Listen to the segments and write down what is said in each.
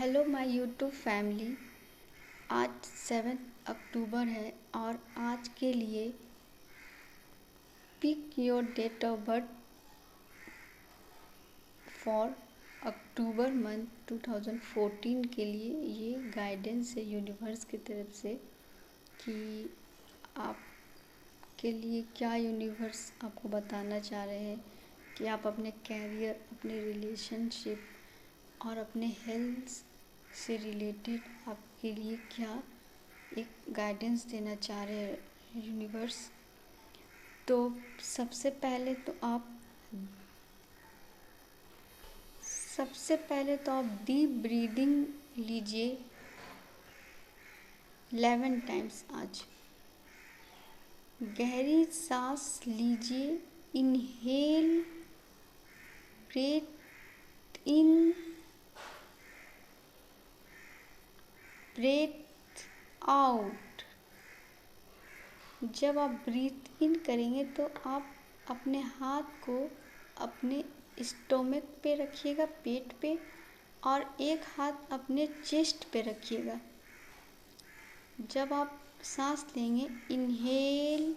Hello my YouTube family. आज 7 अक्टूबर है और आज के लिए pick your date of birth for October month 2014 के लिए ये गाइडेंस है यूनिवर्स की तरफ से कि आपके लिए क्या यूनिवर्स आपको बताना चाह रहे हैं कि आप अपने कैरियर, अपने रिलेशनशिप और अपने हेल्थ से रिलेटेड आपके लिए क्या एक गाइडेंस देना चाह रहे हैं यूनिवर्स। तो सबसे पहले तो आप डीप ब्रीदिंग लीजिए 11 टाइम्स। आज गहरी सांस लीजिए, inhale, breath in, breath out. जब आप ब्रीथ इन करेंगे तो आप अपने हाथ को अपने स्टोमक पे रखिएगा, पेट पे, और एक हाथ अपने चेस्ट पे रखिएगा। जब आप सांस लेंगे इनहेल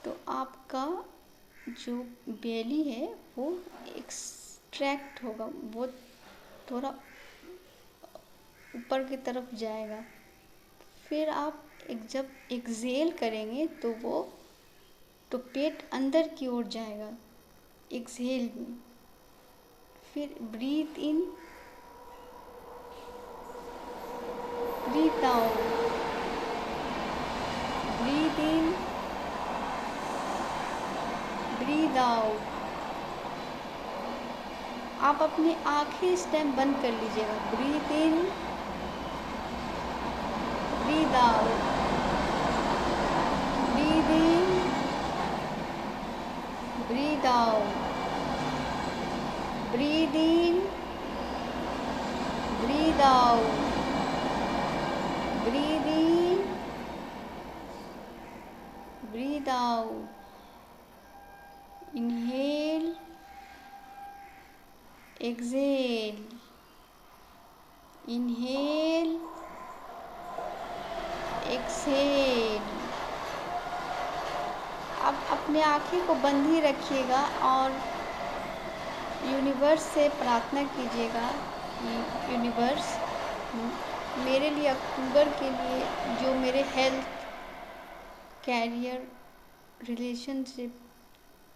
तो आपका जो बेली है वो एक्सट्रैक्ट होगा, वो थोड़ा ऊपर की तरफ जाएगा। फिर आप जब एक्सहेल करेंगे तो पेट अंदर की ओर जाएगा एक्सहेल में। फिर breathe in, breathe out, breathe in, breathe out. आप अपनी आंखें इस टाइम बंद कर लीजिएगा। Breathe in, breathe out, breathe in, breathe out, breathe in, breathe out, breathe in, breathe out. Inhale, exhale, inhale, exhale. अब अपने आँखें को बंद ही रखिएगा और यूनिवर्स से प्रार्थना कीजिएगा कि यूनिवर्स मेरे लिए अक्टूबर के लिए जो मेरे हेल्थ, कैरियर, रिलेशनशिप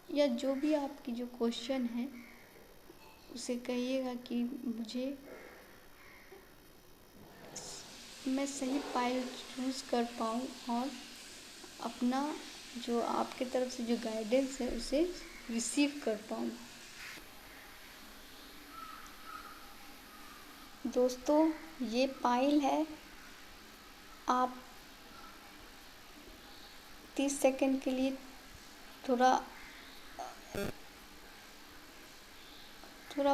या जो भी आपकी जो क्वेश्चन है उसे कहिएगा कि मैं सही पाइल चूज़ कर पाऊँ और अपना जो आपके तरफ से जो गाइडेंस है उसे रिसीव कर पाऊँ। दोस्तों, ये पाइल है। आप 30 सेकंड के लिए थोड़ा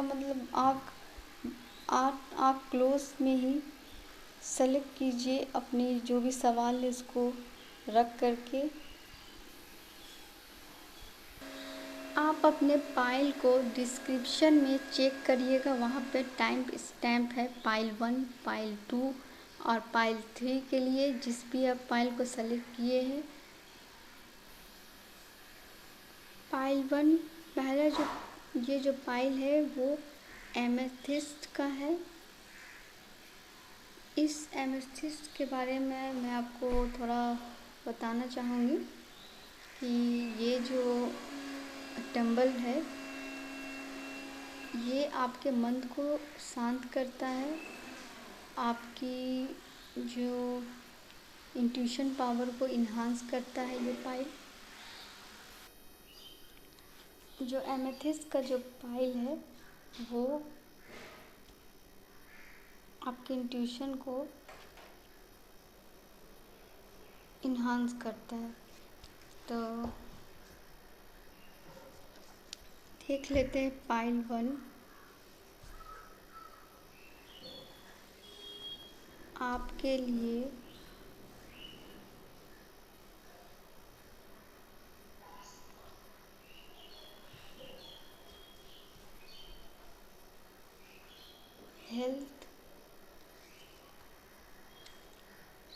मतलब आँख क्लोज में ही सेलेक्ट कीजिए। अपनी जो भी सवाल है उसको रख करके आप अपने पाइल को डिस्क्रिप्शन में चेक करिएगा। वहाँ पे टाइम स्टैम्प है पाइल 1, पाइल 2 और पाइल 3 के लिए, जिस भी आप पाइल को सेलेक्ट किए हैं। पाइल 1 पहला जो पाइल है वो एमेथिस्ट का है। इस एमेथिस्ट के बारे में मैं आपको थोड़ा बताना चाहूँगी कि ये जो टंबल है ये आपके मन को शांत करता है, आपकी जो इंट्यूशन पावर को इन्हांस करता है। ये पाइल जो एमेथिस्ट का जो पाइल है वो आपके इंट्यूशन को इन्हांस करता है। तो देख लेते हैं पाइल 1। आपके लिए हेल्थ,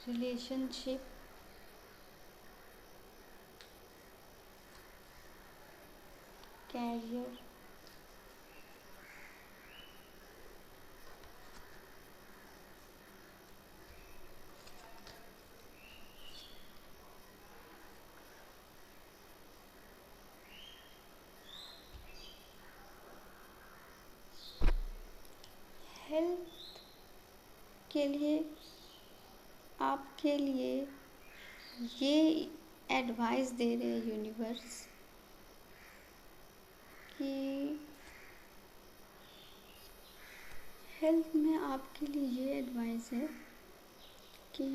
रिलेशनशिप, कैरियर, हेल्थ के लिए आपके लिए ये एडवाइस दे रहे हैं यूनिवर्स कि हेल्थ में आपके लिए ये एडवाइस है कि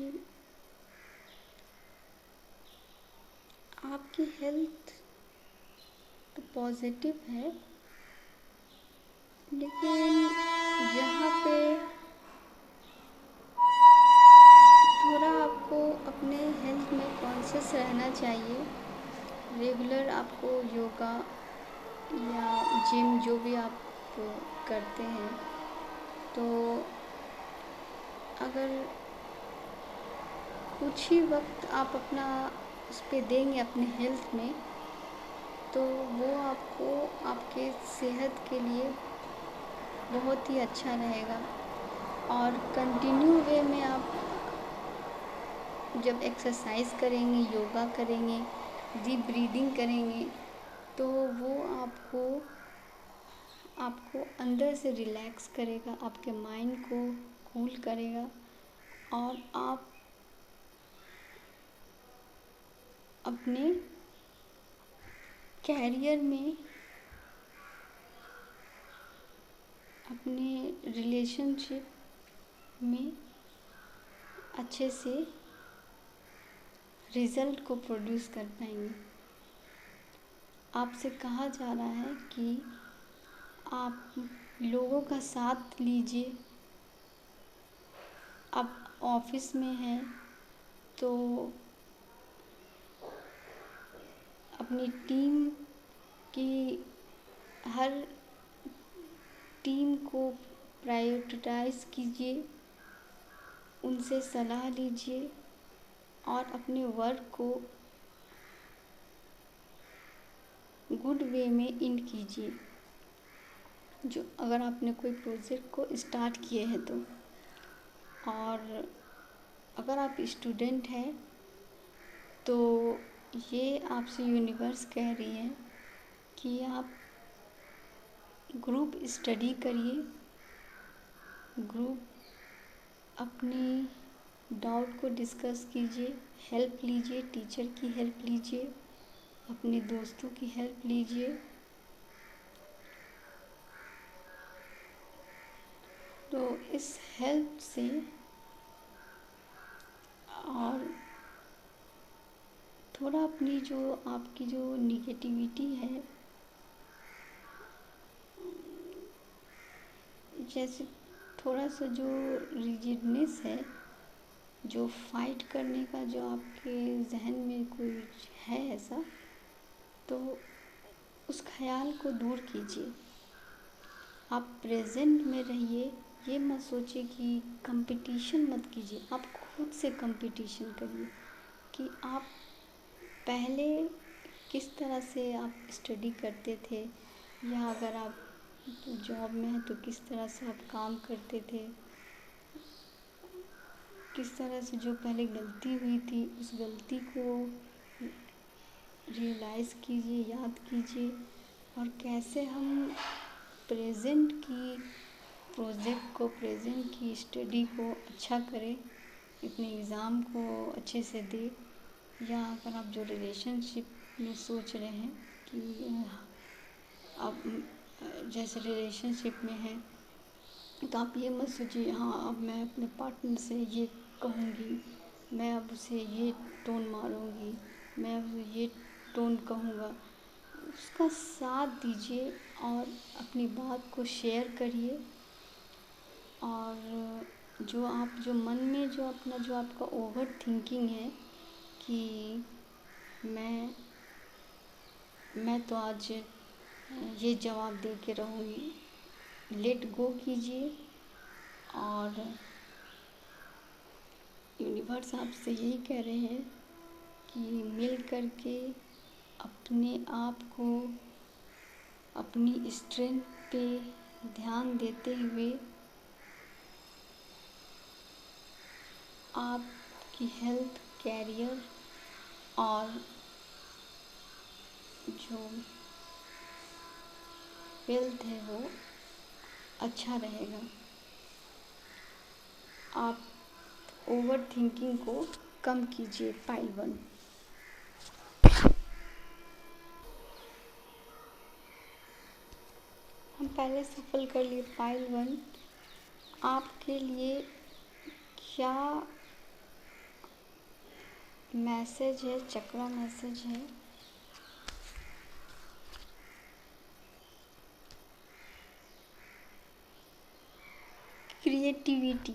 आपकी हेल्थ तो पॉजिटिव है, लेकिन यहाँ पे थोड़ा आपको अपने हेल्थ में कॉन्शियस रहना चाहिए। रेगुलर आपको योगा या जिम जो भी आप करते हैं, तो अगर कुछ ही वक्त आप अपना उस पर देंगे अपने हेल्थ में, तो वो आपको आपके सेहत के लिए बहुत ही अच्छा रहेगा। और कंटिन्यू वे में आप जब एक्सरसाइज करेंगे, योगा करेंगे, डीप ब्रीदिंग करेंगे, तो वो आपको अंदर से रिलैक्स करेगा, आपके माइंड को कूल करेगा और आप अपने कैरियर में, अपने रिलेशनशिप में अच्छे से रिज़ल्ट को प्रोड्यूस कर पाएंगे। आपसे कहा जा रहा है कि आप लोगों का साथ लीजिए। आप ऑफिस में हैं तो अपनी हर टीम को प्रायोरिटाइज कीजिए, उनसे सलाह लीजिए और अपने वर्क को गुड वे में एंड कीजिए। जो अगर आपने कोई प्रोजेक्ट को स्टार्ट किए हैं तो, और अगर आप स्टूडेंट हैं तो ये आपसे यूनिवर्स कह रही है कि आप ग्रुप स्टडी करिए, ग्रुप अपनी डाउट को डिस्कस कीजिए, हेल्प लीजिए, टीचर की हेल्प लीजिए, अपने दोस्तों की हेल्प लीजिए। तो इस हेल्प से और थोड़ा अपनी जो आपकी जो निगेटिविटी है, जैसे थोड़ा सा जो रिजिडनेस है, जो फाइट करने का जो आपके जहन में कोई है ऐसा, तो उस ख्याल को दूर कीजिए। आप प्रेजेंट में रहिए। ये मत सोचिए कि कंपटीशन मत कीजिए, आप खुद से कंपटीशन करिए कि आप पहले किस तरह से आप स्टडी करते थे, या अगर आप जॉब में हैं तो किस तरह से आप काम करते थे, किस तरह से जो पहले गलती हुई थी उस गलती को रियलाइज़ कीजिए, याद कीजिए, और कैसे हम प्रेजेंट की प्रोजेक्ट को, प्रेजेंट की स्टडी को अच्छा करें, अपने एग्ज़ाम को अच्छे से दें। या अगर आप जो रिलेशनशिप में सोच रहे हैं कि आप जैसे रिलेशनशिप में हैं, तो आप ये मत सोचिए हाँ अब मैं अपने पार्टनर से ये कहूँगी, मैं अब उसे ये टोन मारूँगी, मैं अब ये टोन कहूँगा। उसका साथ दीजिए और अपनी बात को शेयर करिए। और जो मन में जो अपना जो आपका ओवर थिंकिंग है कि मैं तो आज ये जवाब दे के रहूँगी, लेट गो कीजिए और यूनिवर्स आपसे यही कह रहे हैं कि मिल कर के अपने आप को अपनी स्ट्रेंथ पे ध्यान देते हुए आपकी हेल्थ, कैरियर और जो वेल्थ है वो अच्छा रहेगा। आप ओवर थिंकिंग को कम कीजिए। पाइल 1। हम पहले सफल कर लिए पाइल 1। आपके लिए क्या मैसेज है, चक्रा मैसेज है? क्रिएटिविटी।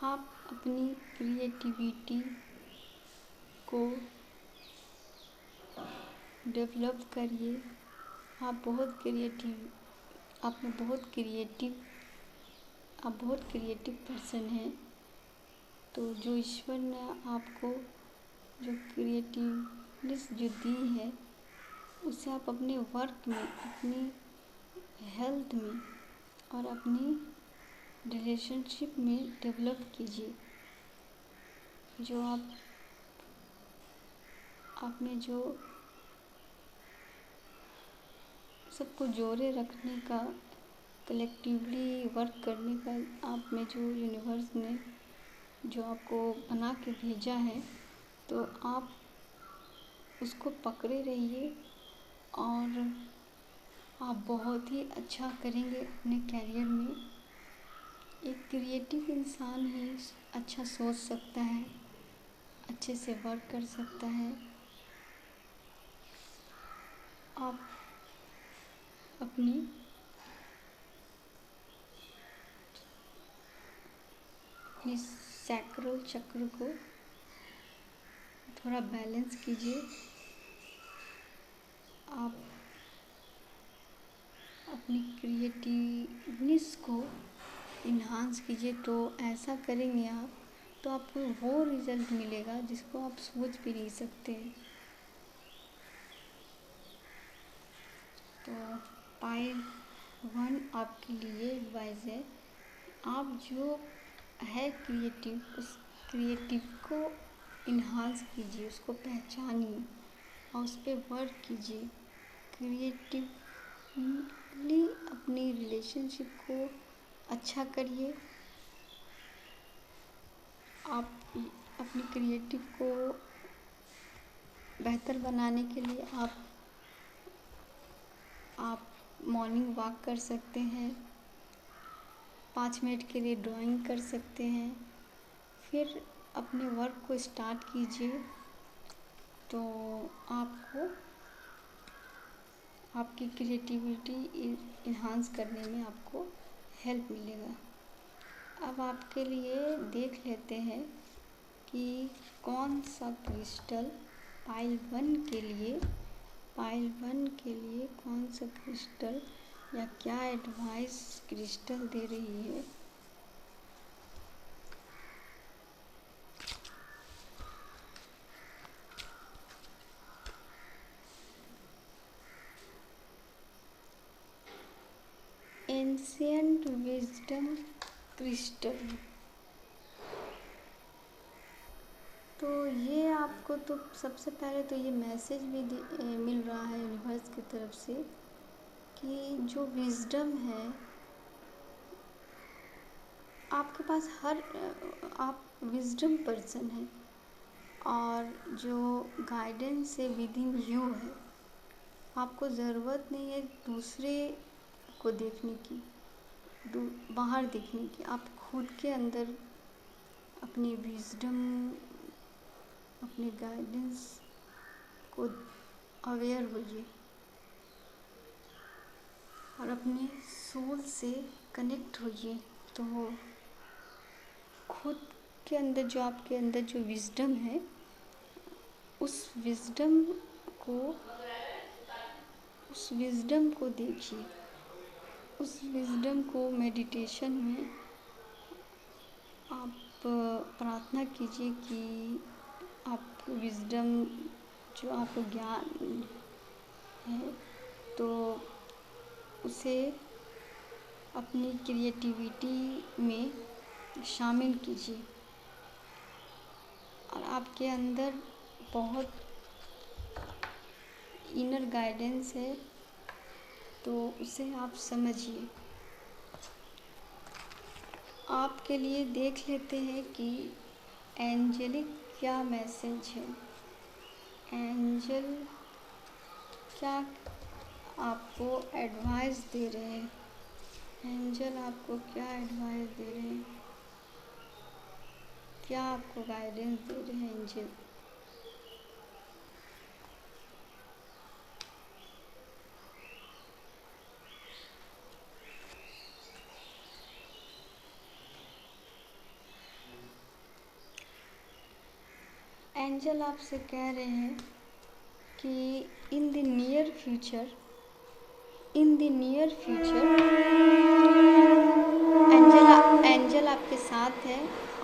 आप अपनी क्रिएटिविटी को डेवलप करिए। आप बहुत क्रिएटिव पर्सन हैं। तो जो ईश्वर ने आपको जो क्रिएटिवनेस जो दी है, उसे आप अपने वर्क में, अपनी हेल्थ में और अपनी रिलेशनशिप में डेवलप कीजिए। जो आप में जो सबको जोड़े रखने का, कलेक्टिवली वर्क करने का आप में जो यूनिवर्स ने जो आपको बना के भेजा है, तो आप उसको पकड़े रहिए और आप बहुत ही अच्छा करेंगे अपने कैरियर में। एक क्रिएटिव इंसान ही अच्छा सोच सकता है, अच्छे से वर्क कर सकता है। आप अपनी सैक्रल चक्र को थोड़ा बैलेंस कीजिए। आप अपनी क्रिएटिवनेस को इन्हांस कीजिए। तो ऐसा करेंगे आप, तो आपको वो रिज़ल्ट मिलेगा जिसको आप सोच भी नहीं सकते हैं। तो पाइल 1 आपके लिए एडवाइस है। आप जो है क्रिएटिव, उस क्रिएटिव को इन्हांस कीजिए, उसको पहचानिए और उस पर वर्क कीजिए। क्रिएटिवली अपनी रिलेशनशिप को अच्छा करिए। आप अपनी क्रिएटिव को बेहतर बनाने के लिए आप मॉर्निंग वॉक कर सकते हैं, 5 मिनट के लिए ड्राइंग कर सकते हैं। फिर अपने वर्क को स्टार्ट कीजिए, तो आपको आपकी क्रिएटिविटी इन्हांस करने में आपको हेल्प मिलेगा। अब आपके लिए देख लेते हैं कि कौन सा क्रिस्टल पाइल 1 के लिए कौन सा क्रिस्टल या क्या एडवाइस क्रिस्टल दे रही है। Ancient wisdom crystal. तो ये आपको तो सबसे पहले तो ये मैसेज भी मिल रहा है यूनिवर्स की तरफ से कि जो विजडम है आपके पास, आप विजडम पर्सन हैं और जो गाइडेंस है विद इन यू है। आपको ज़रूरत नहीं है दूसरे को देखने की, बाहर देखने की। आप खुद के अंदर अपनी विजडम, अपने गाइडेंस को अवेयर होइए और अपने सोल से कनेक्ट होइए। तो खुद के अंदर जो आपके अंदर जो विजडम है, उस विजडम को देखिए, उस विजडम को मेडिटेशन में आप प्रार्थना कीजिए कि आप विजडम जो आपको ज्ञान है तो उसे अपनी क्रिएटिविटी में शामिल कीजिए। और आपके अंदर बहुत इनर गाइडेंस है तो उसे आप समझिए। आपके लिए देख लेते हैं कि एंजेलिक क्या मैसेज है। एंजल क्या आपको एडवाइस दे रहे हैं। एंजल आपको क्या एडवाइस दे रहे हैं, क्या आपको गाइडेंस दे रहे हैं एंजल। एंजल आपसे कह रहे हैं कि in the near future angel आपके साथ है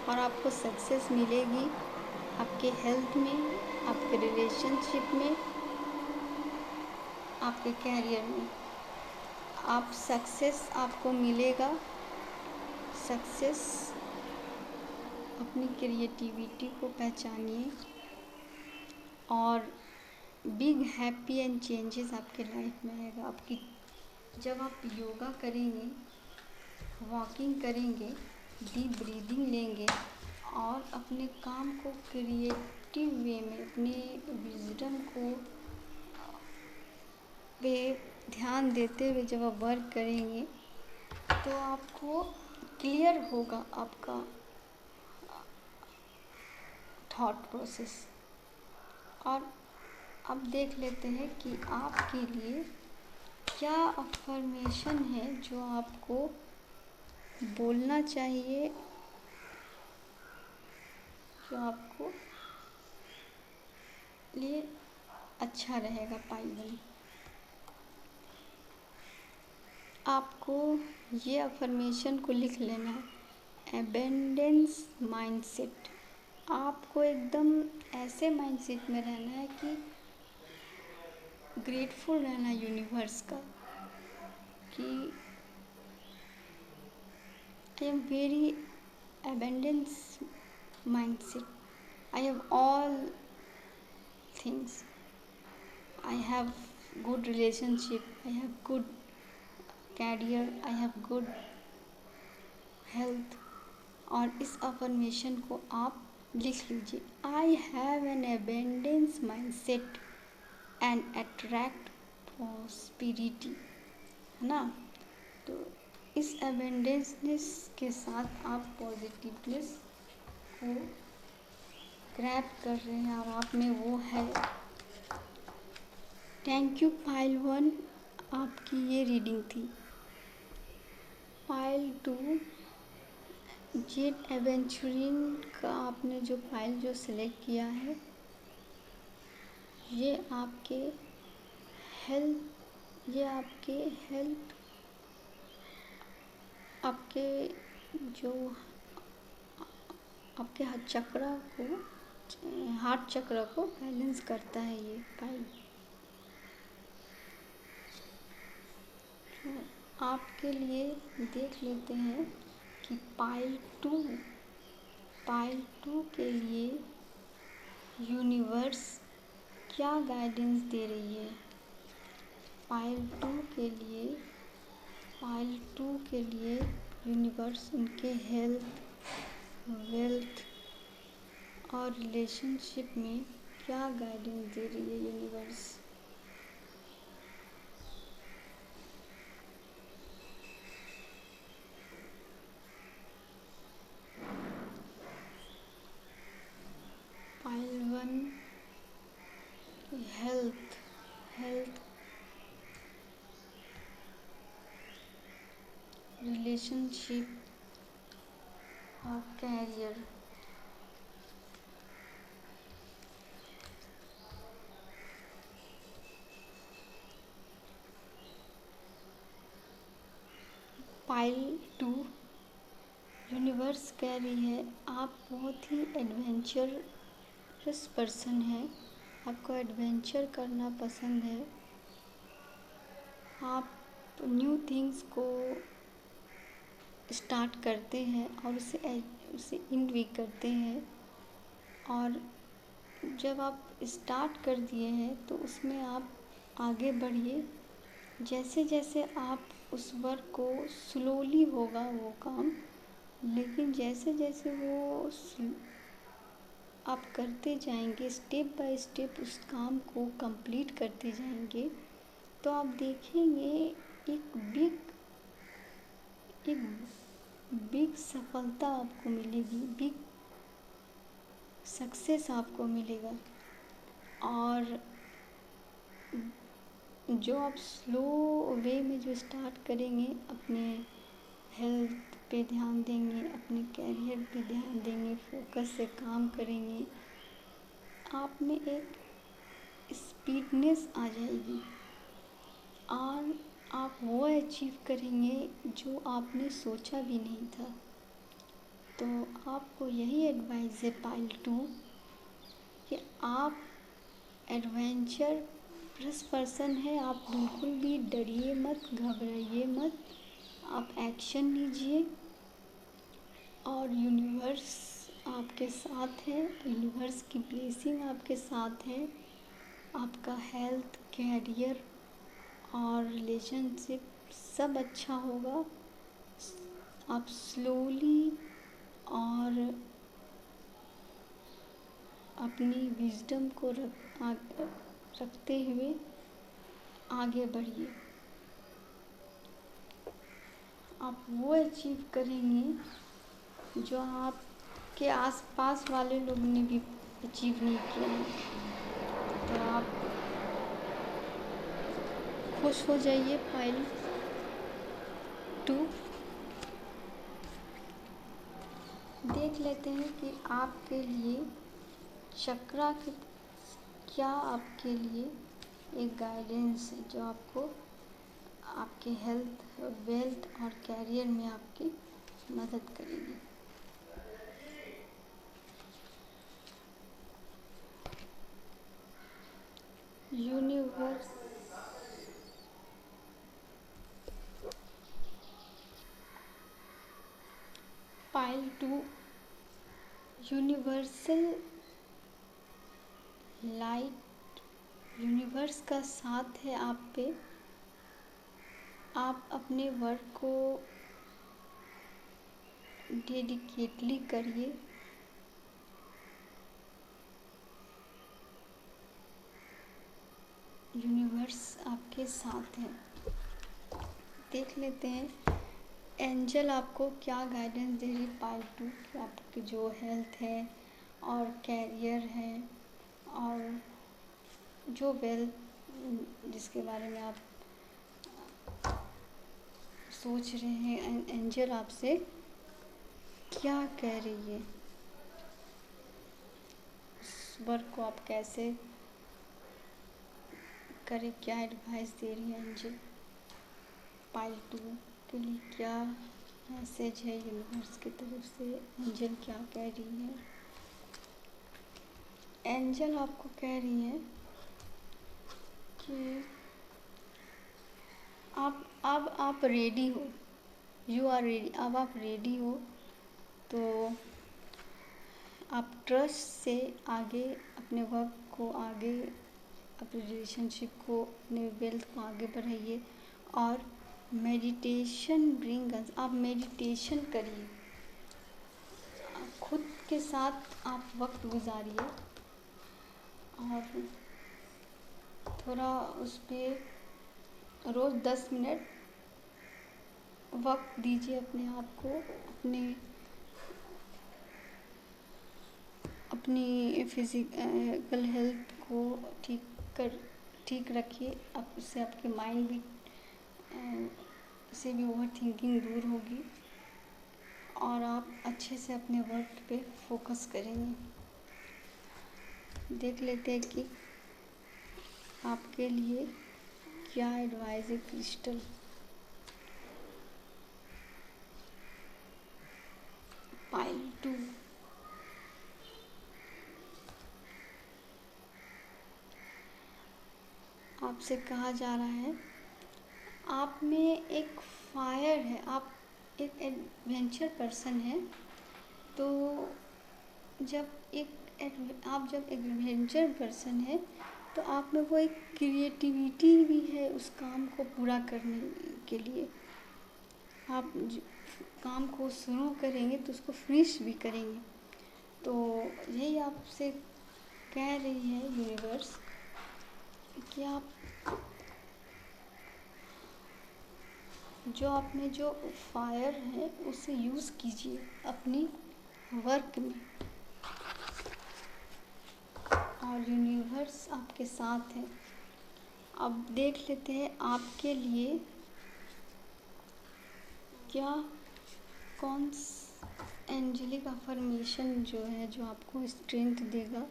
और आपको सक्सेस मिलेगी आपके हेल्थ में, आपके रिलेशनशिप में, आपके कैरियर में। आप सक्सेस आपको मिलेगा। सक्सेस, अपनी क्रिएटिविटी को पहचानिए और बिग हैप्पी एंड चेंजेस आपके लाइफ में आएगा। आपकी जब आप योगा करेंगे, वॉकिंग करेंगे, डीप ब्रीदिंग लेंगे और अपने काम को क्रिएटिव वे में, अपने विजडम को पे ध्यान देते हुए जब आप वर्क करेंगे तो आपको क्लियर होगा आपका थॉट प्रोसेस। और अब देख लेते हैं कि आपके लिए क्या अफर्मेशन है जो आपको बोलना चाहिए, जो आपको लिए अच्छा रहेगा। पाइबल, आपको ये अफर्मेशन को लिख लेना है। Abundance mindset. आपको एकदम ऐसे माइंडसेट में रहना है कि ग्रेटफुल रहना यूनिवर्स का कि I am very abundance mindset. I have all things. I have good relationship. I have good career. I have good health. और इस अफर्मेशन को आप लिख लीजिए। I have an abundance mindset and attract prosperity, है ना। तो इस अबेंडेंसनेस के साथ आप पॉजिटिवनेस को ग्रैब कर रहे हैं और आप में वो है। थैंक यू पाइल 1, आपकी ये रीडिंग थी। पाइल 2, जेट एवेंचुरिन का आपने जो पाइल जो सिलेक्ट किया है, ये आपके हेल्थ, आपके जो आपके चक्रा को, हार्ट चक्र को बैलेंस करता है ये पाइल। आपके लिए देख लेते हैं कि पाइल 2 के लिए यूनिवर्स क्या गाइडेंस दे रही है। पाइल 2 के लिए यूनिवर्स उनके हेल्थ, वेल्थ और रिलेशनशिप में क्या गाइडेंस दे रही है यूनिवर्स। पाइल 1, हेल्थ, रिलेशनशिप और कैरियर। पाइल 2 यूनिवर्स कह रही है आप बहुत ही एडवेंचरस पर्सन हैं, आपको एडवेंचर करना पसंद है, आप न्यू थिंग्स को स्टार्ट करते हैं और उसे एंड भी करते हैं। और जब आप स्टार्ट कर दिए हैं तो उसमें आप आगे बढ़िए। जैसे जैसे आप उस वर्क को स्लोली होगा वो काम, लेकिन जैसे जैसे वो आप करते जाएंगे, स्टेप बाय स्टेप उस काम को कंप्लीट करते जाएंगे, तो आप देखेंगे एक बिग सफलता आपको मिलेगी, बिग सक्सेस आपको मिलेगा। और जो आप स्लो वे में जो स्टार्ट करेंगे, अपने हेल्थ पे ध्यान देंगे, अपने कैरियर पे ध्यान देंगे, फोकस से काम करेंगे, आप में एक स्पीडनेस आ जाएगी और आप वो अचीव करेंगे जो आपने सोचा भी नहीं था। तो आपको यही एडवाइस है पाइल 2 कि आप एडवेंचर प्लस पर्सन है, आप बिल्कुल भी डरिए मत, घबराइए मत, आप एक्शन लीजिए और यूनिवर्स आपके साथ है, यूनिवर्स की ब्लेसिंग आपके साथ है। आपका हेल्थ, कैरियर और रिलेशनशिप सब अच्छा होगा। आप स्लोली और अपनी विजडम को रखते हुए आगे बढ़िए। आप वो अचीव करेंगे जो आपके आसपास वाले लोग ने भी अचीव नहीं किया है। तो आप खुश हो जाइए पाइल 2। देख लेते हैं कि आपके लिए चक्रा के क्या आपके लिए एक गाइडेंस है जो आपको आपके हेल्थ, वेल्थ और कैरियर में आपकी मदद करेगी। Universe pile 2 universal light, universe का साथ है आप पे। आप अपने वर्क को डेडिकेटली करिए। यूनिवर्स आपके साथ है। देख लेते हैं एंजल आपको क्या गाइडेंस दे रही पार्ट 2 कि आपकी जो हेल्थ है और कैरियर है और जो वेल्थ जिसके बारे में आप सोच रहे हैं, एंजल आपसे क्या कह रही है, उस वर्क को आप कैसे करें, क्या एडवाइस दे रही है एंजल पार्ट 2 के लिए, क्या मैसेज है यूनिवर्स की तरफ से, एंजल क्या कह रही है। एंजल आपको कह रही है कि अब आप रेडी हो, यू आर रेडी, अब आप रेडी हो। तो आप ट्रस्ट से आगे अपने वर्क को आगे, अपने रिलेशनशिप को, अपने वेल्थ को आगे बढ़ाइए और मेडिटेशन ब्रिंग, आप मेडिटेशन करिए, खुद के साथ आप वक्त गुजारिए और थोड़ा उस पर रोज़ 10 मिनट वक्त दीजिए अपने आप को, अपनी फिज़िकल हेल्थ को ठीक रखिए। अब उससे आपके माइंड भी से भी ओवर थिंकिंग दूर होगी और आप अच्छे से अपने वर्क पे फोकस करेंगे। देख लेते हैं कि आपके लिए क्या एडवाइस है क्रिस्टल। आपसे कहा जा रहा है, आप में एक फायर है, आप एक एडवेंचर पर्सन है। तो आप जब एडवेंचर पर्सन है तो आप में वो एक क्रिएटिविटी भी है उस काम को पूरा करने के लिए। आप काम को शुरू करेंगे तो उसको फिनिश भी करेंगे। तो यही आपसे कह रही है यूनिवर्स कि आप आप में जो फायर है उसे यूज़ कीजिए अपनी वर्क में, और यूनिवर्स आपके साथ है। अब देख लेते हैं आपके लिए क्या कौन एंजेलिक अफर्मेशन जो है जो आपको स्ट्रेंथ देगा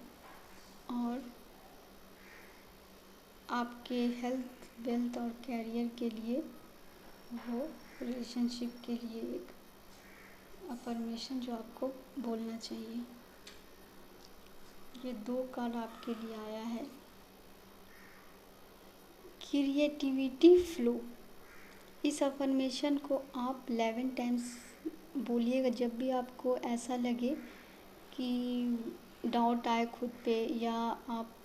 और आपके हेल्थ, वेल्थ और कैरियर के लिए, वो रिलेशनशिप के लिए एक अफर्मेशन जो आपको बोलना चाहिए। ये 2 कार्ड आपके लिए आया है। क्रिएटिविटी फ्लो, इस अफर्मेशन को आप 11 टाइम्स बोलिएगा जब भी आपको ऐसा लगे कि डाउट आए खुद पे, या आप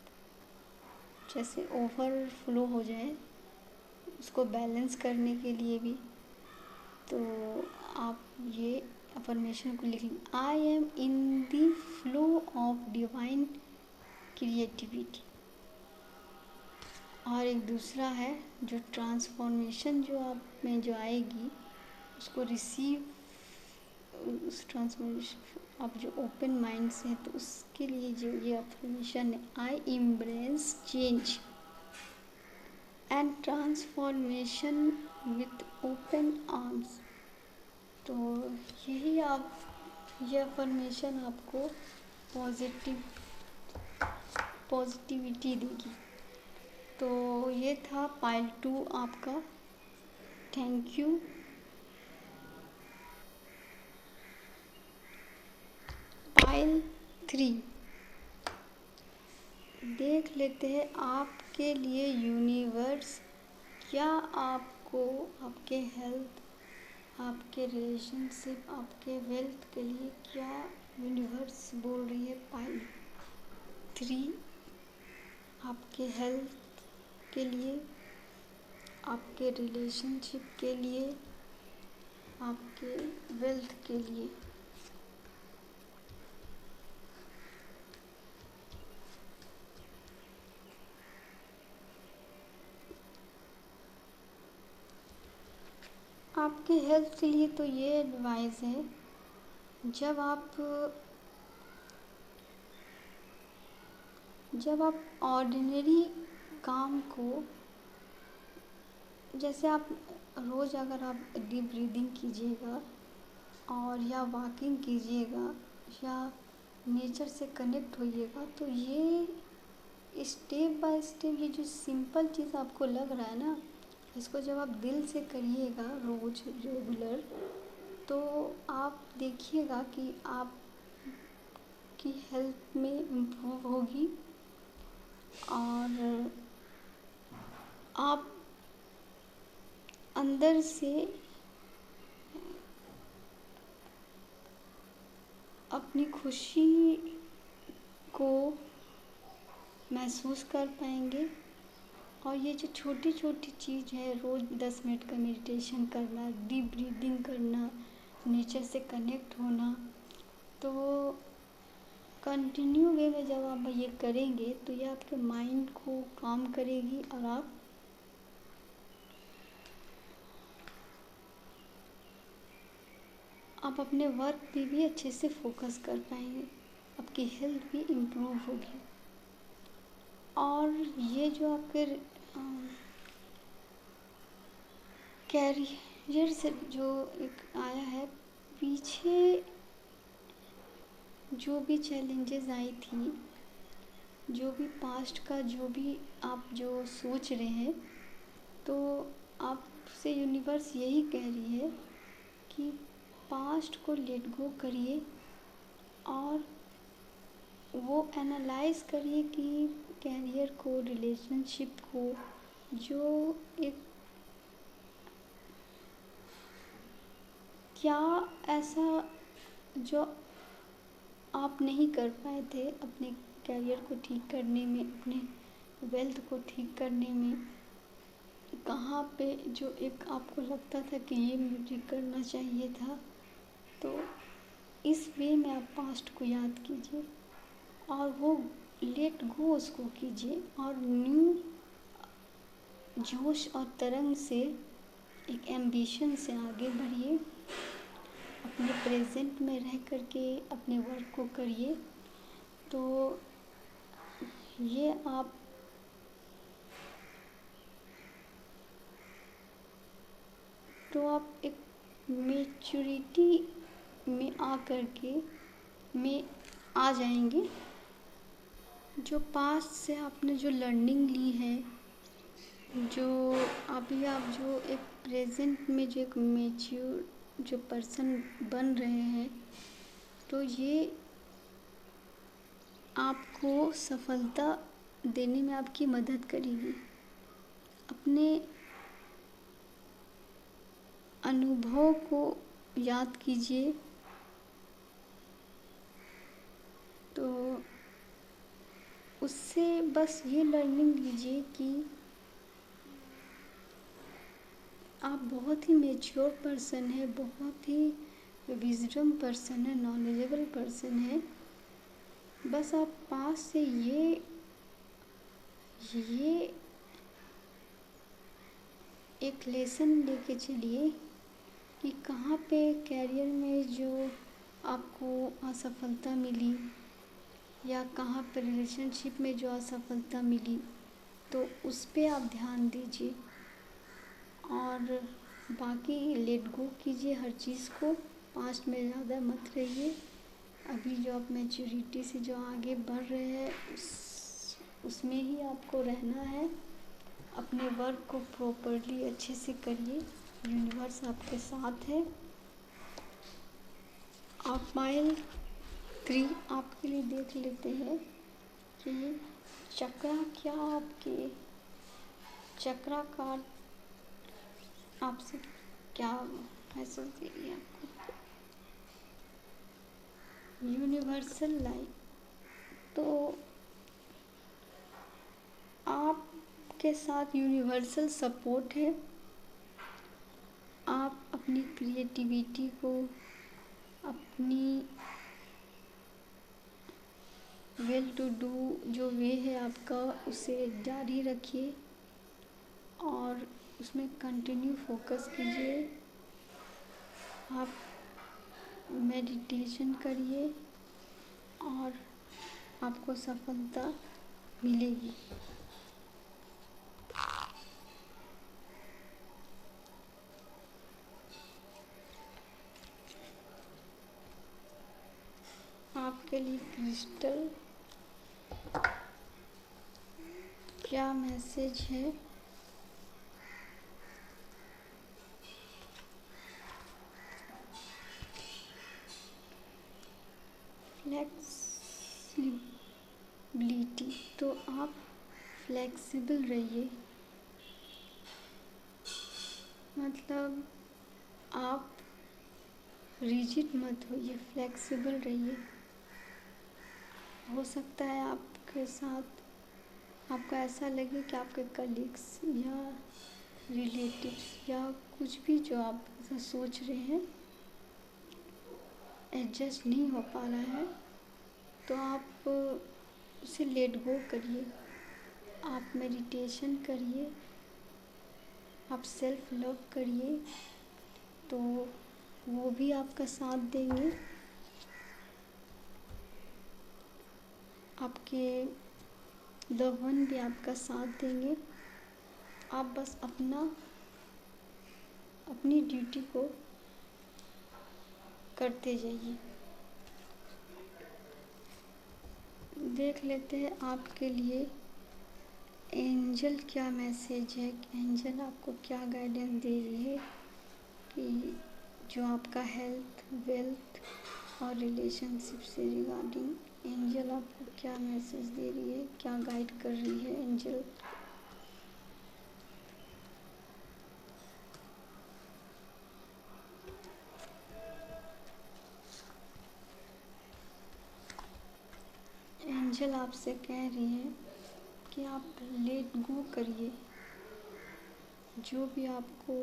जैसे ओवरफ्लो हो जाए, उसको बैलेंस करने के लिए भी। तो आप ये अफर्मेशन को लिख लें, I am in the flow of divine creativity. और एक दूसरा है जो ट्रांसफॉर्मेशन जो आप में जो आएगी उसको रिसीव, उस ट्रांसफॉर्मेशन आप जो ओपन माइंड से है तो उसके लिए जो ये अफर्मेशन है, I embrace change and transformation with open arms. तो यही आप, ये अफर्मेशन आपको पॉजिटिविटी देगी। तो ये था पाइल 2 आपका। Thank you. पाइल 3 देख लेते हैं आपके लिए यूनिवर्स क्या आपको आपके हेल्थ, आपके रिलेशनशिप, आपके वेल्थ के लिए क्या यूनिवर्स बोल रही है। पाइल 3 आपके हेल्थ के लिए, आपके रिलेशनशिप के लिए, आपके वेल्थ के लिए। आपके हेल्थ के लिए तो ये एडवाइस है, जब आप ऑर्डिनरी काम को, जैसे आप रोज़ अगर आप डीप ब्रीदिंग कीजिएगा और या वॉकिंग कीजिएगा या नेचर से कनेक्ट होइएगा, तो ये स्टेप बाय स्टेप ये जो सिंपल चीज़ आपको लग रहा है ना, इसको जब आप दिल से करिएगा रोज़ रेगुलर, तो आप देखिएगा कि आपकी हेल्थ में इम्प्रूव होगी और आप अंदर से अपनी खुशी को महसूस कर पाएंगे। और ये जो छोटी छोटी चीज़ है, रोज़ 10 मिनट का मेडिटेशन करना, डीप ब्रीदिंग करना, नेचर से कनेक्ट होना, तो कंटिन्यू वे में जब आप ये करेंगे तो ये आपके माइंड को काम करेगी और आप अपने वर्क पे भी अच्छे से फोकस कर पाएंगे, आपकी हेल्थ भी इम्प्रूव होगी। और ये जो आपके कैरियर से जो एक आया है, पीछे जो भी चैलेंजेस आई थी, जो भी पास्ट का जो भी आप जो सोच रहे हैं, तो आपसे यूनिवर्स यही कह रही है कि पास्ट को लेट गो करिए और वो एनालाइज करिए कि कैरियर को, रिलेशनशिप को जो एक क्या ऐसा जो आप नहीं कर पाए थे अपने करियर को ठीक करने में, अपने वेल्थ को ठीक करने में, कहाँ पे जो एक आपको लगता था कि ये मुझे करना चाहिए था, तो इस वे में आप पास्ट को याद कीजिए और वो लेट गो उसको कीजिए और न्यू जोश और तरंग से, एक एम्बिशन से आगे बढ़िए। अपने प्रेजेंट में रह करके अपने वर्क को करिए। तो ये आप एक मेच्योरिटी में आ करके में आ जाएंगे। जो पास्ट से आपने जो लर्निंग ली है, जो अभी आप जो एक प्रेजेंट में जो एक मेच्योर जो पर्सन बन रहे हैं, तो ये आपको सफलता देने में आपकी मदद करेगी। अपने अनुभव को याद कीजिए। तो उससे बस ये लर्निंग लीजिए कि आप बहुत ही मैच्योर पर्सन है, बहुत ही विजडम पर्सन है, नॉलेजेबल पर्सन है। बस आप पास से ये एक लेसन लेके चलिए कि कहाँ पे कैरियर में जो आपको असफलता मिली या कहाँ पे रिलेशनशिप में जो असफलता मिली, तो उस पे आप ध्यान दीजिए और बाकी लेट गो कीजिए हर चीज़ को। पास्ट में ज़्यादा मत रहिए। अभी जो आप मैच्योरिटी से जो आगे बढ़ रहे हैं उसमें ही आपको रहना है। अपने वर्क को प्रॉपरली अच्छे से करिए। यूनिवर्स आपके साथ है। आप माइल 3 आपके लिए देख लेते हैं कि चक्रा क्या आपके चक्रा कार्ड आपसे क्या मैसेज दे रही है आपको। यूनिवर्सल लाइफ, तो आपके साथ यूनिवर्सल सपोर्ट है। आप अपनी क्रिएटिविटी को, अपनी वेल टू डू जो वे है आपका, उसे जारी रखिए और उसमें कंटिन्यू फोकस कीजिए। आप मेडिटेशन करिए और आपको सफलता मिलेगी। आपके लिए क्रिस्टल क्या मैसेज है। फ्लेक्सिबिलिटी, तो आप फ्लेक्सिबल रहिए। मतलब आप रिजिड मत होइए, फ्लेक्सिबल रहिए। हो सकता है आपके साथ आपको ऐसा लगे कि आपके कलीग्स या रिलेटिव्स या कुछ भी जो आप ऐसा सोच रहे हैं एडजस्ट नहीं हो पा रहा है, तो आप उसे लेट गो करिए। आप मेडिटेशन करिए, आप सेल्फ लव करिए, तो वो भी आपका साथ देंगे। आपके लव वन भी आपका साथ देंगे। आप बस अपनी ड्यूटी को करते जाइए। देख लेते हैं आपके लिए एंजल क्या मैसेज है। एंजल आपको क्या गाइडेंस दे रही है कि जो आपका हेल्थ, वेल्थ और रिलेशनशिप से रिगार्डिंग एंजल आपको क्या मैसेज दे रही है, क्या गाइड कर रही है एंजल। एंजल आपसे कह रही है कि आप लेट गो करिए। जो भी आपको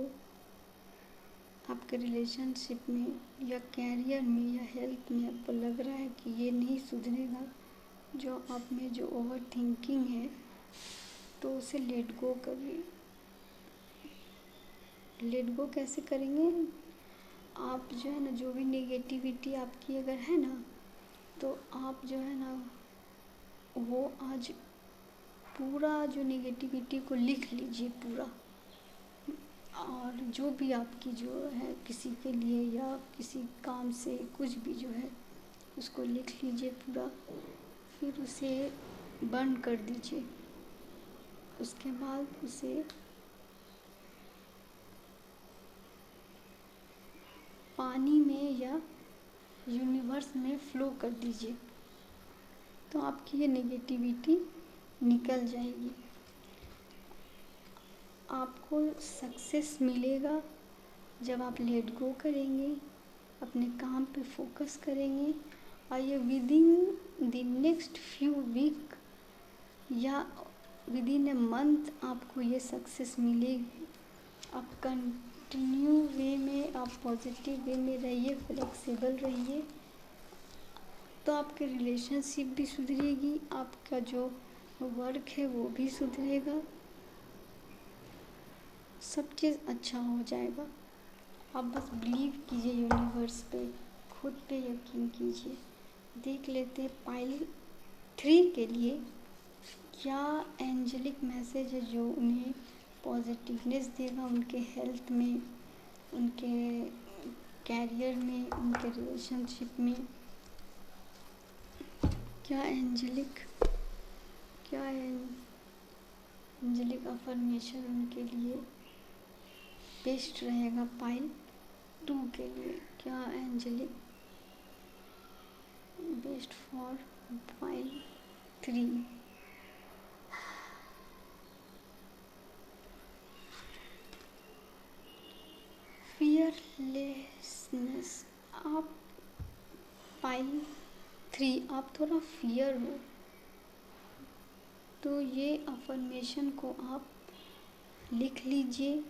आपके रिलेशनशिप में या कैरियर में या हेल्थ में आपको लग रहा है कि ये नहीं सुधरेगा, जो आप में जो ओवर थिंकिंग है, तो उसे लेट गो करिए। लेट गो कैसे करेंगे? आप जो है ना, जो भी नेगेटिविटी आपकी अगर है ना, तो आप जो है ना वो आज पूरा जो नेगेटिविटी को लिख लीजिए पूरा। और जो भी आपकी जो है किसी के लिए या किसी काम से कुछ भी जो है उसको लिख लीजिए पूरा, फिर उसे बंद कर दीजिए। उसके बाद उसे पानी में या यूनिवर्स में फ्लो कर दीजिए, तो आपकी ये नेगेटिविटी निकल जाएगी। आपको सक्सेस मिलेगा जब आप लेट गो करेंगे, अपने काम पे फोकस करेंगे, और ये within the next few week या विदिन ए मंथ आपको ये सक्सेस मिलेगी। आप कंटिन्यू वे में, आप पॉजिटिव वे में रहिए, फ्लेक्सिबल रहिए, तो आपके रिलेशनशिप भी सुधरेगी, आपका जो वर्क है वो भी सुधरेगा, सब चीज़ अच्छा हो जाएगा। आप बस बिलीव कीजिए यूनिवर्स पे, खुद पे यकीन कीजिए। देख लेते हैं पाइल 3 के लिए क्या एंजेलिक मैसेज है जो उन्हें पॉजिटिवनेस देगा उनके हेल्थ में, उनके कैरियर में, उनके रिलेशनशिप में। क्या एंजेलिक अफर्मेशन उनके लिए बेस्ट रहेगा पाइल 2 के लिए? क्या angelic best for pile 3? Fearlessness. आप पाइल 3, आप थोड़ा फियर हो, तो ये अफर्मेशन को आप लिख लीजिए।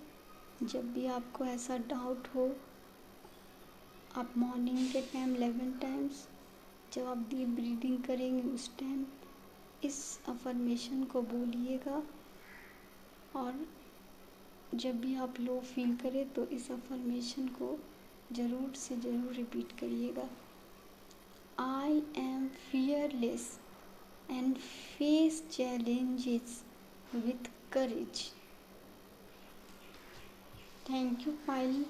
जब भी आपको ऐसा डाउट हो, आप मॉर्निंग के टाइम 11 टाइम्स जब आप डीप ब्रीदिंग करेंगे उस टाइम इस अफर्मेशन को बोलिएगा। और जब भी आप लो फील करें तो इस अफर्मेशन को ज़रूर से ज़रूर रिपीट करिएगा। I am fearless and face challenges with courage. Thank you pile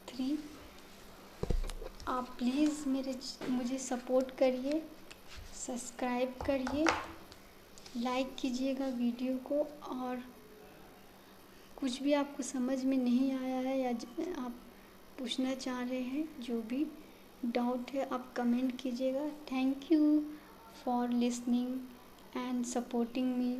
3। आप प्लीज़ मुझे सपोर्ट करिए, सब्सक्राइब करिए, लाइक कीजिएगा वीडियो को। और कुछ भी आपको समझ में नहीं आया है या आप पूछना चाह रहे हैं, जो भी डाउट है आप कमेंट कीजिएगा। Thank you for listening and supporting me.